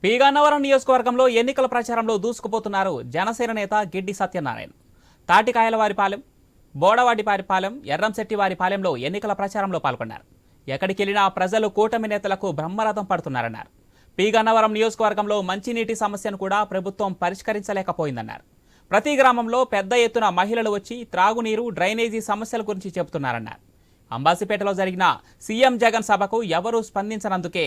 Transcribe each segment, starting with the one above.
పీగన్నవరం నియోజకవర్గంలో ఎన్నికల ప్రచారంలో దూసుకుపోతున్నారు జనసేన నేత గిడ్డి సత్యనారాయణ. తాటికాయలవారిపాలెం, బోడవాడిపారిపాలెం, ఎర్రంశెట్టివారిపాలెంలో ఎన్నికల ప్రచారంలో పాల్గొన్నారు. ఎక్కడికెళ్లినా ప్రజలు కూటమి నేతలకు బ్రహ్మరథం పడుతున్నారన్నారు. పీగన్నవరం నియోజకవర్గంలో మంచినీటి సమస్యను కూడా ప్రభుత్వం పరిష్కరించలేకపోయిందన్నారు. ప్రతి గ్రామంలో పెద్ద ఎత్తున మహిళలు వచ్చి త్రాగునీరు, డ్రైనేజీ సమస్యల గురించి చెబుతున్నారన్నారు. అంబాసిపేటలో జరిగిన సీఎం జగన్ సభకు ఎవరూ స్పందించనందుకే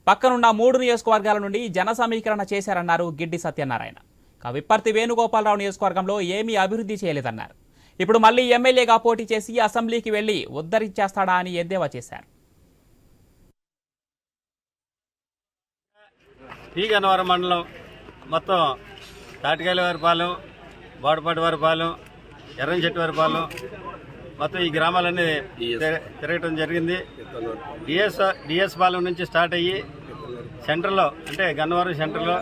పక్కనున్న 3 నియోజకవర్గాల నుండి జన సమీకరణ చేశారన్నారు గిడ్డి సత్యనారాయణ. విప్పర్తి వేణుగోపాలరావు నియోజకవర్గంలో ఏమీ అభివృద్ధి చేయలేదన్నారు. ఇప్పుడు మళ్లీ ఎమ్మెల్యేగా పోటీ చేసి అసెంబ్లీకి వెళ్లి ఉద్ధరించేస్తాడా అని ఎద్దేవా చేశారు. పీగన్నవరం మండలం మొత్తం తాటికాయలవారిపాలెం, బోడపాటివారిపాలెం, ఎర్రంశెట్టివారిపాలెం మొత్తం ఈ గ్రామాలన్నీ తిరగటం జరిగింది. డిఎస్ పాలెం నుంచి స్టార్ట్ అయ్యి సెంటర్లో అంటే గన్నవరం సెంటర్లో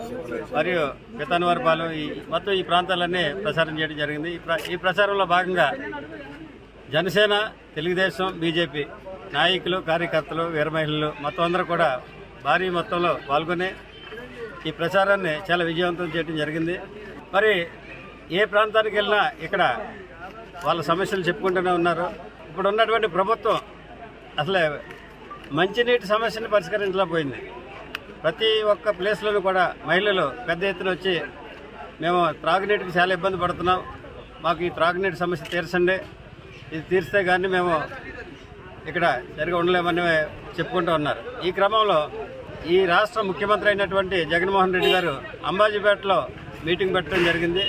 మరియు పితనవారిపాలెం మొత్తం ఈ ప్రాంతాలన్నీ ప్రచారం చేయడం జరిగింది. ఈ ప్రచారంలో భాగంగా జనసేన, తెలుగుదేశం, బీజేపీ నాయకులు, కార్యకర్తలు, వీర మహిళలు మొత్తం అందరూ కూడా భారీ మొత్తంలో పాల్గొని ఈ ప్రచారాన్ని చాలా విజయవంతం చేయడం జరిగింది. మరి ఏ ప్రాంతానికి వెళ్ళినా ఇక్కడ వాళ్ళ సమస్యలు చెప్పుకుంటూనే ఉన్నారు. ఇప్పుడు ఉన్నటువంటి ప్రభుత్వం అసలే మంచినీటి సమస్యను పరిష్కరించలేకపోయింది. ప్రతి ఒక్క ప్లేస్లోనూ కూడా మహిళలు పెద్ద ఎత్తున వచ్చి మేము త్రాగునీటికి చాలా ఇబ్బంది పడుతున్నాం, మాకు ఈ త్రాగునీటి సమస్య తీర్చండి, ఇది తీర్స్తే కానీ మేము ఇక్కడ సరిగా ఉండలేమని చెప్పుకుంటూ ఉన్నారు. ఈ క్రమంలో ఈ రాష్ట్ర ముఖ్యమంత్రి అయినటువంటి జగన్మోహన్ రెడ్డి గారు అంబాజీపేటలో మీటింగ్ పెట్టడం జరిగింది.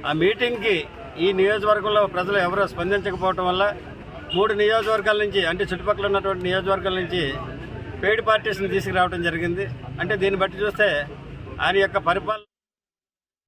ఆ మీటింగ్కి ఈ నియోజకవర్గంలో ప్రజలు ఎవరో స్పందించకపోవటం వల్ల 3 నియోజకవర్గాల నుంచి అంటే చుట్టుపక్కల ఉన్నటువంటి నియోజకవర్గాల నుంచి పెయిడ్ పార్టీస్ని తీసుకురావడం జరిగింది. అంటే దీన్ని బట్టి చూస్తే ఆయన యొక్క పరిపాలన